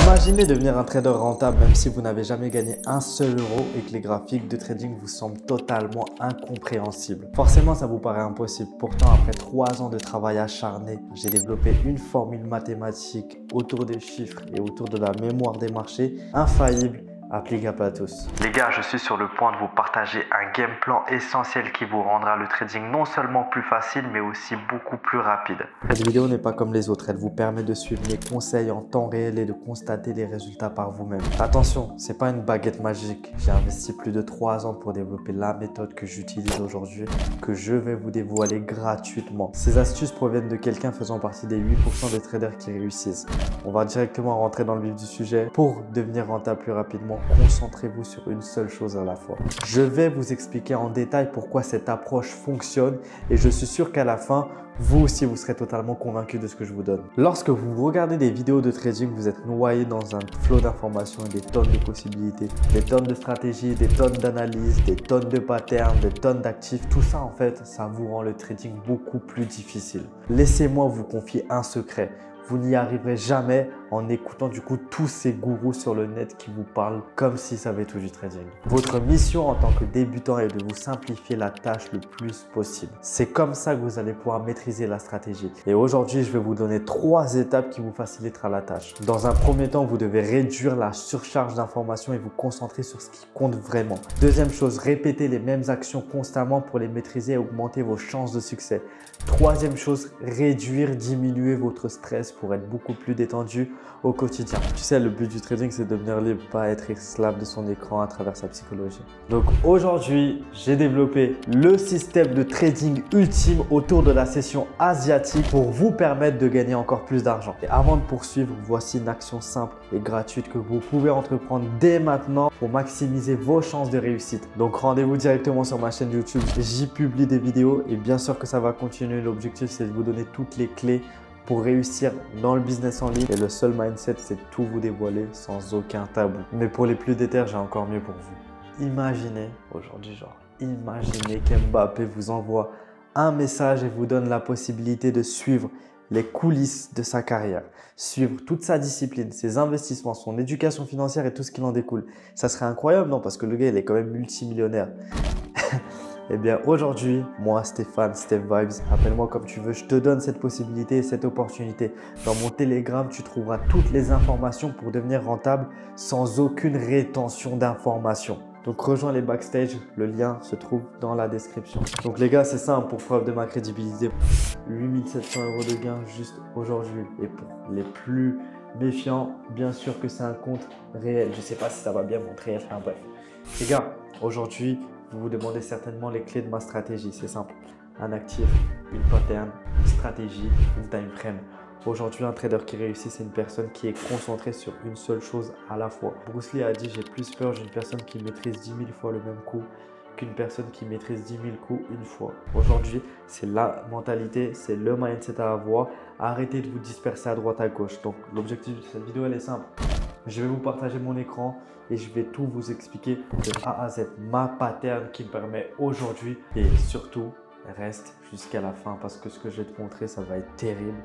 Imaginez devenir un trader rentable même si vous n'avez jamais gagné un seul euro et que les graphiques de trading vous semblent totalement incompréhensibles. Forcément, ça vous paraît impossible. Pourtant, après 3 ans de travail acharné, j'ai développé une formule mathématique autour des chiffres et autour de la mémoire des marchés infaillible, applicable à tous. Les gars, je suis sur le point de vous partager un game plan essentiel qui vous rendra le trading non seulement plus facile, mais aussi beaucoup plus rapide. Cette vidéo n'est pas comme les autres, elle vous permet de suivre mes conseils en temps réel et de constater les résultats par vous-même. Attention, ce n'est pas une baguette magique. J'ai investi plus de 3 ans pour développer la méthode que j'utilise aujourd'hui, que je vais vous dévoiler gratuitement. Ces astuces proviennent de quelqu'un faisant partie des 8% des traders qui réussissent. On va directement rentrer dans le vif du sujet. Pour devenir rentable plus rapidement, concentrez-vous sur une seule chose à la fois. Je vais vous expliquer en détail pourquoi cette approche fonctionne et je suis sûr qu'à la fin, vous aussi, vous serez totalement convaincu de ce que je vous donne. Lorsque vous regardez des vidéos de trading, vous êtes noyé dans un flot d'informations et des tonnes de possibilités, des tonnes de stratégies, des tonnes d'analyses, des tonnes de patterns, des tonnes d'actifs. Tout ça, en fait, ça vous rend le trading beaucoup plus difficile. Laissez-moi vous confier un secret. Vous n'y arriverez jamais en écoutant du coup tous ces gourous sur le net qui vous parlent comme s'ils savaient tout du trading. Votre mission en tant que débutant est de vous simplifier la tâche le plus possible. C'est comme ça que vous allez pouvoir maîtriser la stratégie. Et aujourd'hui, je vais vous donner 3 étapes qui vous faciliteront la tâche. Dans un premier temps, vous devez réduire la surcharge d'informations et vous concentrer sur ce qui compte vraiment. Deuxième chose, répétez les mêmes actions constamment pour les maîtriser et augmenter vos chances de succès. Troisième chose, réduire, diminuer votre stress pour être beaucoup plus détendu au quotidien. Tu sais, le but du trading, c'est de devenir libre, pas être esclave de son écran à travers sa psychologie. Donc aujourd'hui, j'ai développé le système de trading ultime autour de la session asiatique pour vous permettre de gagner encore plus d'argent. Et avant de poursuivre, voici une action simple et gratuite que vous pouvez entreprendre dès maintenant pour maximiser vos chances de réussite. Donc rendez-vous directement sur ma chaîne YouTube. J'y publie des vidéos et bien sûr que ça va continuer. L'objectif, c'est de vous donner toutes les clés pour réussir dans le business en ligne. Et le seul mindset, c'est de tout vous dévoiler sans aucun tabou. Mais pour les plus déter, j'ai encore mieux pour vous. Imaginez aujourd'hui, imaginez qu'Mbappé vous envoie un message et vous donne la possibilité de suivre les coulisses de sa carrière, suivre toute sa discipline, ses investissements, son éducation financière et tout ce qui en découle. Ça serait incroyable, non? Parce que le gars, il est quand même multimillionnaire. Eh bien aujourd'hui, moi Stéphane, Steph Vibes, appelle-moi comme tu veux, je te donne cette possibilité et cette opportunité. Dans mon Telegram, tu trouveras toutes les informations pour devenir rentable sans aucune rétention d'informations. Donc rejoins les backstage, le lien se trouve dans la description. Donc les gars, c'est simple, pour preuve de ma crédibilité, 8700 € de gains juste aujourd'hui. Et pour les plus méfiants, bien sûr que c'est un compte réel. Je ne sais pas si ça va bien montrer, enfin bref. Les gars, aujourd'hui, vous vous demandez certainement les clés de ma stratégie. C'est simple. Un actif, une pattern, une stratégie, une time frame. Aujourd'hui, un trader qui réussit, c'est une personne qui est concentrée sur une seule chose à la fois. Bruce Lee a dit, j'ai plus peur d'une personne qui maîtrise 10 000 fois le même coup qu'une personne qui maîtrise 10 000 coups une fois. Aujourd'hui, c'est la mentalité, c'est le mindset à avoir. Arrêtez de vous disperser à droite à gauche. Donc, l'objectif de cette vidéo, elle est simple. Je vais vous partager mon écran et je vais tout vous expliquer de A à Z. Ma pattern qui me permet aujourd'hui et surtout, reste jusqu'à la fin parce que ce que je vais te montrer, ça va être terrible.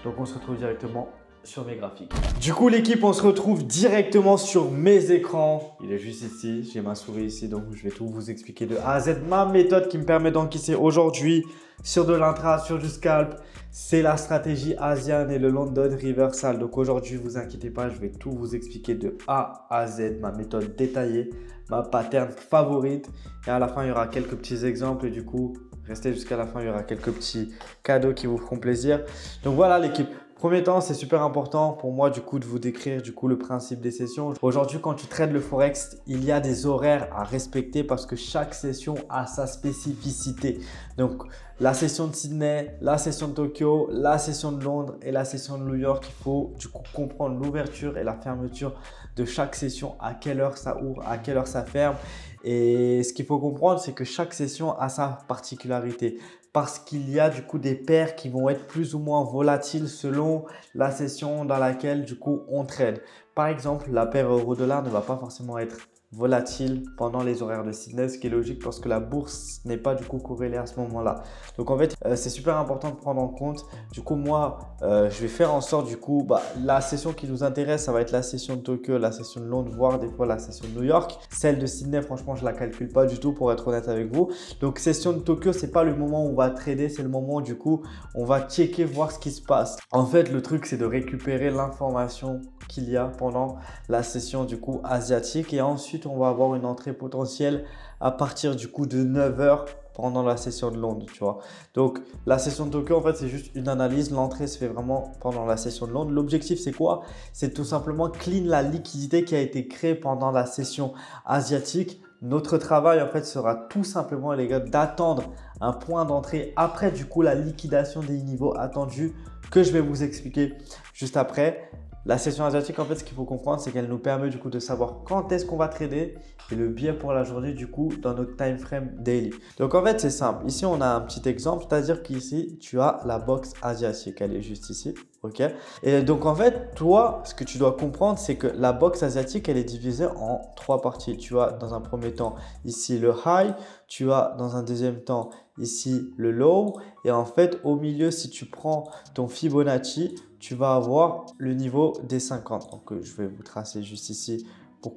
Donc, on se retrouve directement sur mes graphiques. Du coup, l'équipe, on se retrouve directement sur mes écrans. Il est juste ici. J'ai ma souris ici. Donc, je vais tout vous expliquer de A à Z. Ma méthode qui me permet d'encaisser aujourd'hui sur de l'intra, sur du scalp. C'est la stratégie Asian et le London Reversal. Donc aujourd'hui, ne vous inquiétez pas, je vais tout vous expliquer de A à Z, ma méthode détaillée, ma pattern favorite. Et à la fin, il y aura quelques petits exemples. Et du coup, restez jusqu'à la fin, il y aura quelques petits cadeaux qui vous feront plaisir. Donc voilà l'équipe. Premier temps, c'est super important pour moi du coup de vous décrire du coup le principe des sessions. Aujourd'hui, quand tu trades le Forex, il y a des horaires à respecter parce que chaque session a sa spécificité. Donc, la session de Sydney, la session de Tokyo, la session de Londres et la session de New York, il faut du coup comprendre l'ouverture et la fermeture de chaque session, à quelle heure ça ouvre, à quelle heure ça ferme. Et ce qu'il faut comprendre, c'est que chaque session a sa particularité. Parce qu'il y a du coup des paires qui vont être plus ou moins volatiles selon la session dans laquelle du coup on trade. Par exemple, la paire euro-dollar ne va pas forcément être volatile pendant les horaires de Sydney, ce qui est logique parce que la bourse n'est pas du coup corrélée à ce moment-là. Donc en fait, c'est super important de prendre en compte. Du coup, moi, je vais faire en sorte du coup, la session qui nous intéresse, ça va être la session de Tokyo, la session de Londres, voire des fois la session de New York. Celle de Sydney, franchement, je la calcule pas du tout pour être honnête avec vous. Donc session de Tokyo, c'est pas le moment où on va trader, c'est le moment où du coup, on va checker, voir ce qui se passe. En fait, le truc, c'est de récupérer l'information qu'il y a pendant la session du coup asiatique et ensuite on va avoir une entrée potentielle à partir du coup de 9 h pendant la session de Londres, tu vois. Donc la session de Tokyo en fait c'est juste une analyse, l'entrée se fait vraiment pendant la session de Londres. L'objectif c'est quoi? C'est tout simplement clean la liquidité qui a été créée pendant la session asiatique. Notre travail en fait sera tout simplement les gars d'attendre un point d'entrée après du coup la liquidation des niveaux attendus que je vais vous expliquer juste après. La session asiatique, en fait, ce qu'il faut comprendre, c'est qu'elle nous permet du coup de savoir quand est-ce qu'on va trader et le biais pour la journée du coup dans notre time frame daily. Donc en fait, c'est simple. Ici, on a un petit exemple, c'est-à-dire qu'ici, tu as la box asiatique. Elle est juste ici, ok? Et donc en fait, toi, ce que tu dois comprendre, c'est que la box asiatique, elle est divisée en 3 parties. Tu as dans un premier temps ici le high, tu as dans un deuxième temps ici le low et en fait, au milieu, si tu prends ton Fibonacci, tu vas avoir le niveau des 50. Donc, je vais vous tracer juste ici pour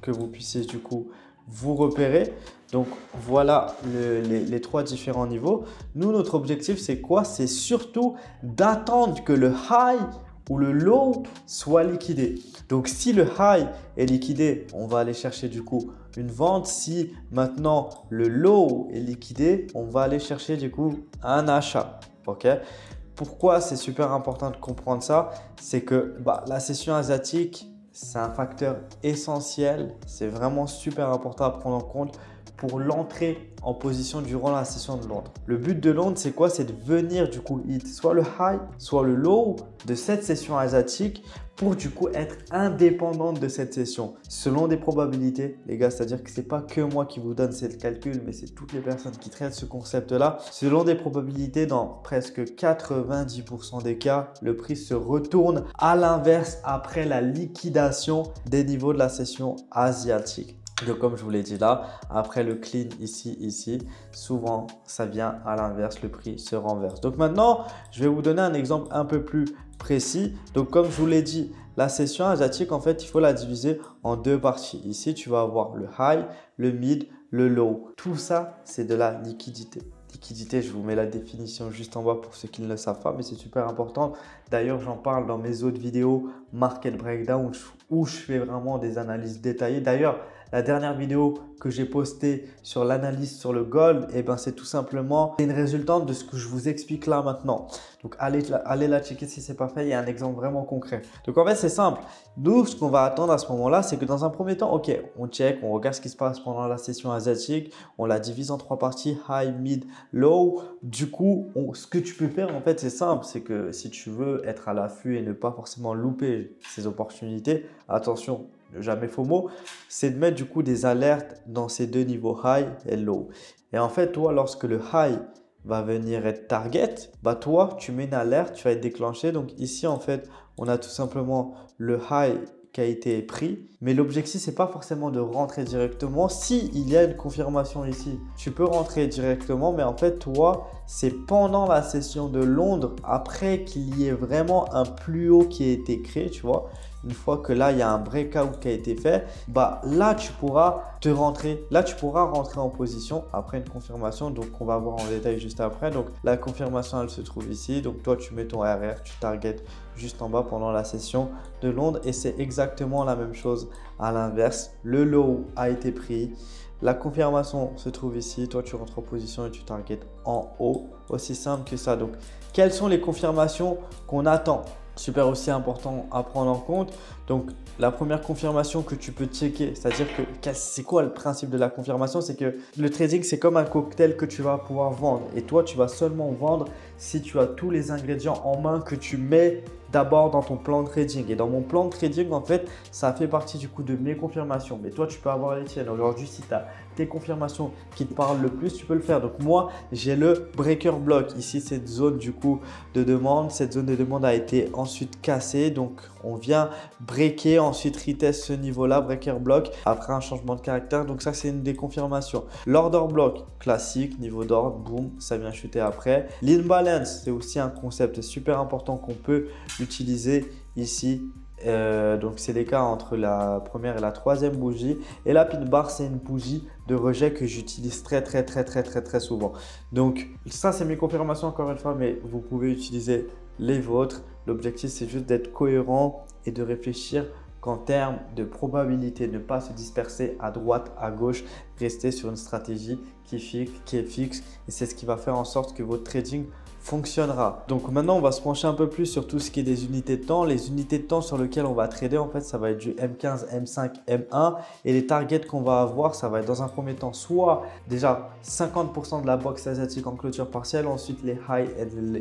que vous puissiez du coup vous repérer. Donc, voilà les 3 différents niveaux. Nous, notre objectif, c'est quoi? C'est surtout d'attendre que le high ou le low soit liquidé. Donc, si le high est liquidé, on va aller chercher du coup une vente. Si maintenant le low est liquidé, on va aller chercher du coup un achat. Ok? Pourquoi c'est super important de comprendre ça? C'est que la session asiatique, c'est un facteur essentiel. C'est vraiment super important à prendre en compte pour l'entrée en position durant la session de Londres. Le but de Londres, c'est quoi? C'est de venir du coup hit soit le high, soit le low de cette session asiatique pour du coup être indépendante de cette session selon des probabilités, les gars. C'est-à-dire que ce n'est pas que moi qui vous donne ce calcul, mais c'est toutes les personnes qui traitent ce concept-là. Selon des probabilités, dans presque 90% des cas, le prix se retourne à l'inverse après la liquidation des niveaux de la session asiatique. Donc comme je vous l'ai dit là, après le clean ici, souvent ça vient à l'inverse, le prix se renverse. Donc maintenant, je vais vous donner un exemple un peu plus précis. Donc comme je vous l'ai dit, la session asiatique, en fait, il faut la diviser en 2 parties. Ici, tu vas avoir le high, le mid, le low. Tout ça, c'est de la liquidité. Liquidité, je vous mets la définition juste en bas pour ceux qui ne le savent pas, mais c'est super important. D'ailleurs, j'en parle dans mes autres vidéos Market Breakdown où je fais vraiment des analyses détaillées. D'ailleurs, la dernière vidéo que j'ai postée sur l'analyse sur le gold, c'est tout simplement une résultante de ce que je vous explique là maintenant. Donc, allez la checker si ce n'est pas fait. Il y a un exemple vraiment concret. Donc, en fait, c'est simple. Nous, ce qu'on va attendre à ce moment-là, c'est que dans un premier temps, ok, on check, on regarde ce qui se passe pendant la session asiatique. On la divise en 3 parties, high, mid, low. Du coup, ce que tu peux faire, en fait, c'est simple. C'est que si tu veux être à l'affût et ne pas forcément louper ces opportunités, attention, jamais FOMO, c'est de mettre du coup des alertes dans ces 2 niveaux high et low. Et en fait, toi, lorsque le high va venir être target, toi, tu mets une alerte, tu vas être déclenché. Donc ici, en fait, on a tout simplement le high qui a été pris. Mais l'objectif, c'est pas forcément de rentrer directement. Si il y a une confirmation ici, tu peux rentrer directement. Mais en fait, toi, c'est pendant la session de Londres, après qu'il y ait vraiment un plus haut qui a été créé, tu vois. Une fois que là, il y a un breakout qui a été fait, là, tu pourras rentrer en position après une confirmation. Donc, on va voir en détail juste après. Donc, la confirmation, elle se trouve ici. Donc, toi, tu mets ton RR, tu target juste en bas pendant la session de Londres. Et c'est exactement la même chose à l'inverse. Le low a été pris. La confirmation se trouve ici. Toi, tu rentres en position et tu target en haut. Aussi simple que ça. Donc, quelles sont les confirmations qu'on attend? Super aussi important à prendre en compte. Donc, la première confirmation que tu peux checker, c'est-à-dire que c'est quoi le principe de la confirmation? C'est que le trading, c'est comme un cocktail que tu vas pouvoir vendre. Et toi, tu vas seulement vendre si tu as tous les ingrédients en main que tu mets d'abord dans ton plan de trading. Et dans mon plan de trading, en fait, ça fait partie du coup de mes confirmations. Mais toi, tu peux avoir les tiennes. Aujourd'hui, si tu as tes confirmations qui te parlent le plus, tu peux le faire. Donc moi, j'ai le breaker block. Ici, cette zone du coup de demande. Cette zone de demande a été ensuite cassée. Donc, on vient breaker, ensuite retest ce niveau-là, breaker block, après un changement de caractère. Donc ça, c'est une des confirmations. L'order block, classique, niveau d'ordre, boum, ça vient chuter après. L'imbalance, c'est aussi un concept super important qu'on peut utiliser ici. Donc c'est l'écart entre la première et la troisième bougie. Et la pin bar, c'est une bougie de rejet que j'utilise très souvent. Donc ça, c'est mes confirmations encore une fois, mais vous pouvez utiliser les vôtres. L'objectif, c'est juste d'être cohérent et de réfléchir qu'en termes de probabilité, ne pas se disperser à droite, à gauche, rester sur une stratégie qui est fixe. Et c'est ce qui va faire en sorte que votre trading fonctionnera. Donc maintenant, on va se pencher un peu plus sur tout ce qui est des unités de temps. Les unités de temps sur lesquelles on va trader, en fait, ça va être du M15, M5, M1. Et les targets qu'on va avoir, ça va être dans un premier temps soit déjà 50% de la box asiatique en clôture partielle, ensuite les highs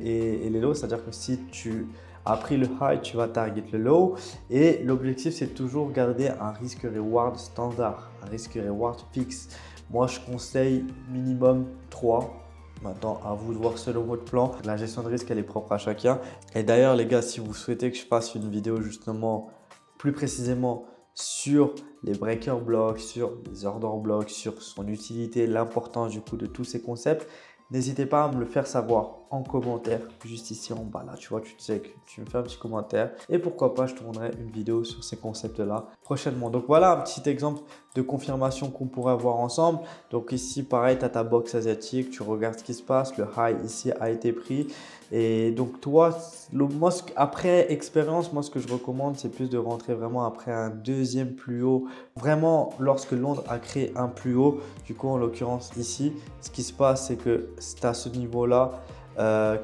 et les lows. C'est-à-dire que si tu as pris le high, tu vas target le low. Et l'objectif, c'est toujours garder un risque-reward standard, un risque-reward fixe. Moi, je conseille minimum 3. Maintenant, à vous de voir selon votre plan. La gestion de risque, elle est propre à chacun. Et d'ailleurs, les gars, si vous souhaitez que je fasse une vidéo justement plus précisément sur les breaker blocks, sur les order blocks, sur son utilité, l'importance du coup de tous ces concepts, n'hésitez pas à me le faire savoir en commentaire, juste ici en bas là, tu vois, tu sais que tu me fais un petit commentaire et pourquoi pas, je tournerai une vidéo sur ces concepts-là prochainement. Donc voilà un petit exemple de confirmation qu'on pourrait voir ensemble. Donc ici, pareil, tu as ta box asiatique, tu regardes ce qui se passe, le high ici a été pris. Et donc toi, moi, après expérience, moi ce que je recommande, c'est plus de rentrer vraiment après un deuxième plus haut. Vraiment, lorsque Londres a créé un plus haut, du coup en l'occurrence ici, ce qui se passe, c'est que c'est à ce niveau-là,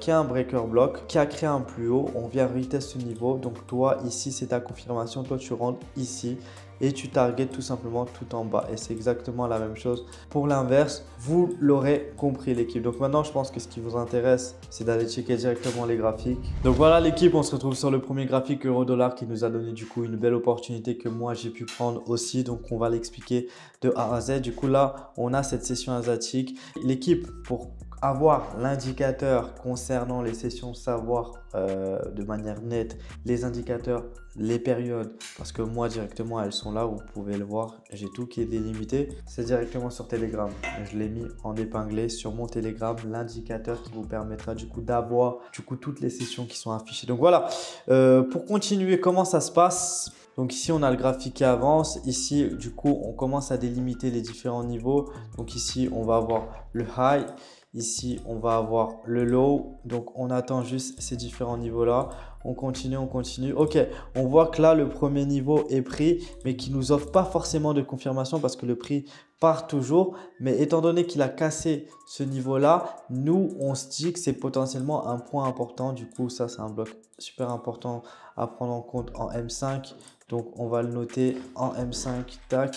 qui a un breaker block, qui a créé un plus haut, on vient retest ce niveau. Donc toi ici, c'est ta confirmation, toi tu rentres ici et tu target tout simplement tout en bas. Et c'est exactement la même chose pour l'inverse. Vous l'aurez compris l'équipe. Donc maintenant, je pense que ce qui vous intéresse, c'est d'aller checker directement les graphiques. Donc voilà l'équipe, on se retrouve sur le premier graphique euro-dollar qui nous a donné du coup une belle opportunité que moi j'ai pu prendre aussi. Donc on va l'expliquer de A à Z. Du coup là, on a cette session asiatique. L'équipe, pour avoir l'indicateur concernant les sessions, savoir de manière nette les indicateurs, les périodes, parce que moi directement elles sont là, vous pouvez le voir, j'ai tout qui est délimité, c'est directement sur Telegram. Je l'ai mis en épinglé sur mon Telegram, l'indicateur qui vous permettra du coup d'avoir toutes les sessions qui sont affichées. Donc voilà, pour continuer, comment ça se passe? Donc ici, on a le graphique qui avance. Ici, du coup, on commence à délimiter les différents niveaux. Donc ici, on va avoir le high. Ici, on va avoir le low. Donc, on attend juste ces différents niveaux-là. On continue, on continue. Ok, on voit que là, le premier niveau est pris, mais qui ne nous offre pas forcément de confirmation parce que le prix part toujours. Mais étant donné qu'il a cassé ce niveau-là, nous, on se dit que c'est potentiellement un point important. Du coup, ça, c'est un bloc super important à prendre en compte en M5. Donc, on va le noter en M5. Tac.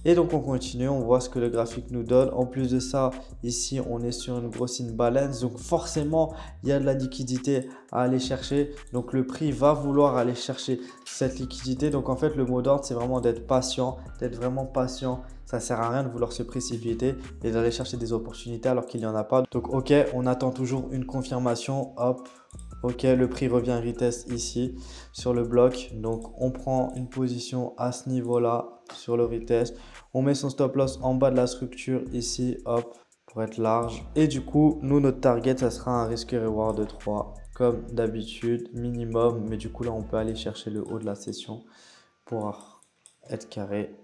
Et donc, on continue. On voit ce que le graphique nous donne. En plus de ça, ici, on est sur une grosse imbalance. Donc, forcément, il y a de la liquidité à aller chercher. Donc, le prix va vouloir aller chercher cette liquidité. Donc, en fait, le mot d'ordre, c'est vraiment d'être patient, d'être vraiment patient. Ça ne sert à rien de vouloir se précipiter et d'aller chercher des opportunités alors qu'il n'y en a pas. Donc, ok, on attend toujours une confirmation. Hop. Ok, le prix revient retest ici sur le bloc. Donc, on prend une position à ce niveau-là sur le retest. On met son stop loss en bas de la structure ici, hop, pour être large. Et du coup, nous, notre target, ça sera un risque reward de 3 comme d'habitude, minimum. Mais du coup, là, on peut aller chercher le haut de la session pour être carré.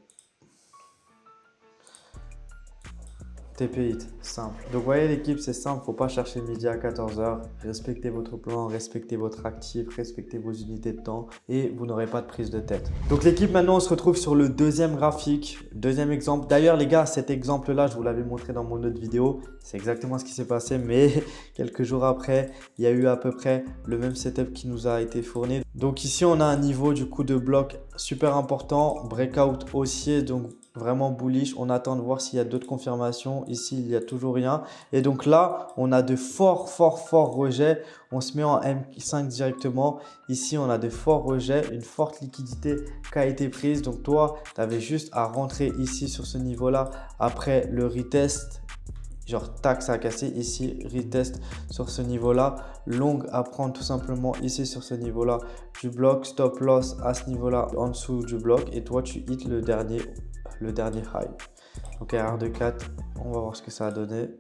TP hit, simple. Donc, vous voyez l'équipe, c'est simple. Faut pas chercher midi à 14 h. Respectez votre plan, respectez votre actif, respectez vos unités de temps et vous n'aurez pas de prise de tête. Donc, l'équipe, maintenant, on se retrouve sur le deuxième graphique, deuxième exemple. D'ailleurs, les gars, cet exemple-là, je vous l'avais montré dans mon autre vidéo. C'est exactement ce qui s'est passé, mais quelques jours après, il y a eu à peu près le même setup qui nous a été fourni. Donc, ici, on a un niveau du coup de bloc super important, breakout haussier. Donc, vraiment bullish. On attend de voir s'il y a d'autres confirmations. Ici, il n'y a toujours rien. Et donc là, on a de forts rejets. On se met en M5 directement. Ici, on a de forts rejets, une forte liquidité qui a été prise. Donc toi, tu avais juste à rentrer ici sur ce niveau-là après le retest. Genre, tac, ça a cassé ici, retest sur ce niveau-là. Long à prendre tout simplement ici sur ce niveau-là du bloc. Stop loss à ce niveau-là en dessous du bloc. Et toi, tu hits le dernier high. Donc, erreur de 4, on va voir ce que ça a donné.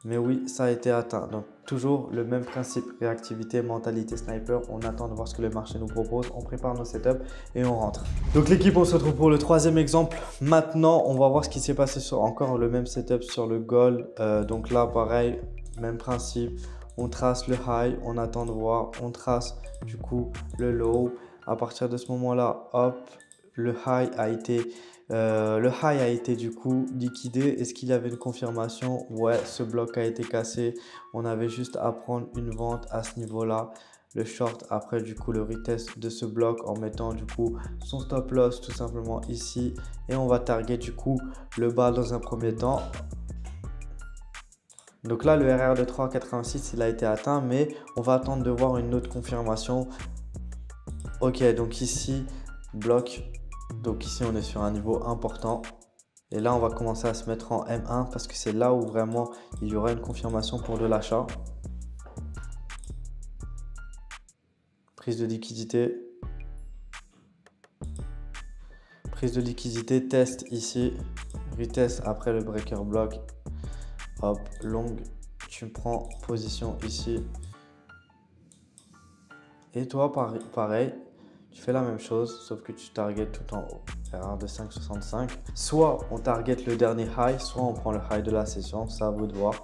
Mais oui, ça a été atteint. Donc, toujours le même principe, réactivité, mentalité sniper. On attend de voir ce que le marché nous propose. On prépare nos setups et on rentre. Donc, l'équipe, on se retrouve pour le troisième exemple. Maintenant, on va voir ce qui s'est passé sur encore le même setup sur le gold. Donc là, pareil, même principe. On trace le high, on attend de voir. On trace du coup le low. À partir de ce moment-là, hop, le high a été du coup liquidé. Est-ce qu'il y avait une confirmation? Ouais, ce bloc a été cassé. On avait juste à prendre une vente à ce niveau-là. Le short après du coup le retest de ce bloc en mettant du coup son stop loss tout simplement ici. Et on va target du coup le bas dans un premier temps. Donc là, le RR de 3,86 il a été atteint, mais on va attendre de voir une autre confirmation. Ok, donc ici, bloc. Donc ici, on est sur un niveau important. Et là, on va commencer à se mettre en M1 parce que c'est là où vraiment il y aura une confirmation pour de l'achat. Prise de liquidité. Prise de liquidité, test ici. Retest après le breaker block. Hop, long. Tu prends position ici. Et toi, pareil. Tu fais la même chose, sauf que tu target tout en haut. Erreur de 5,65. Soit on target le dernier high, soit on prend le high de la session. C'est à vous de voir.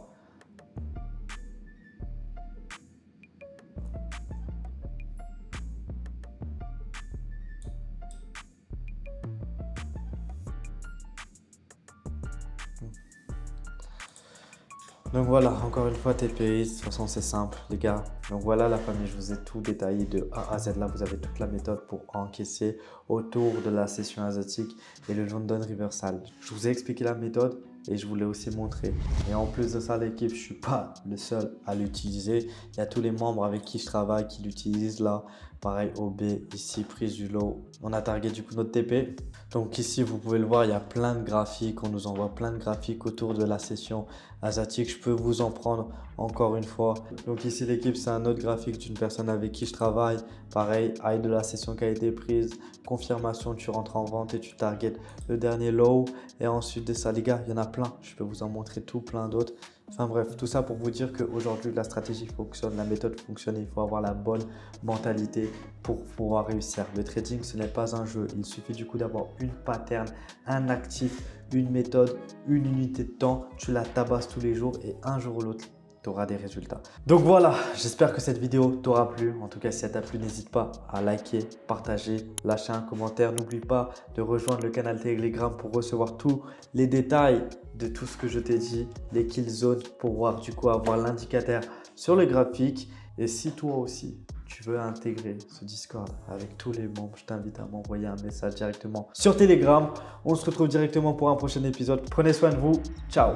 Donc voilà, encore une fois TPI, de toute façon c'est simple les gars. Donc voilà la famille, je vous ai tout détaillé de A à Z. Là vous avez toute la méthode pour encaisser autour de la session asiatique et le London Reversal. Je vous ai expliqué la méthode et je vous l'ai aussi montré. Et en plus de ça l'équipe, je ne suis pas le seul à l'utiliser. Il y a tous les membres avec qui je travaille qui l'utilisent là. Pareil OB, ici prise du low. On a target du coup notre TP. Donc ici vous pouvez le voir, il y a plein de graphiques. On nous envoie plein de graphiques autour de la session asiatique. Je peux vous en prendre encore une fois. Donc ici l'équipe, c'est un autre graphique d'une personne avec qui je travaille. Pareil, high de la session qui a été prise. Confirmation, tu rentres en vente et tu target le dernier low. Et ensuite de ça les gars, il y en a plein. Je peux vous en montrer plein d'autres. Enfin bref, tout ça pour vous dire qu'aujourd'hui la stratégie fonctionne, la méthode fonctionne, il faut avoir la bonne mentalité pour pouvoir réussir. Le trading, ce n'est pas un jeu, il suffit du coup d'avoir une pattern, un actif, une méthode, une unité de temps, tu la tabasses tous les jours et un jour ou l'autre, tu auras des résultats. Donc voilà, j'espère que cette vidéo t'aura plu. En tout cas, si elle t'a plu, n'hésite pas à liker, partager, lâcher un commentaire. N'oublie pas de rejoindre le canal Telegram pour recevoir tous les détails de tout ce que je t'ai dit, les kill zones pour voir du coup avoir l'indicateur sur le graphique. Et si toi aussi, tu veux intégrer ce Discord avec tous les membres, je t'invite à m'envoyer un message directement sur Telegram. On se retrouve directement pour un prochain épisode. Prenez soin de vous. Ciao.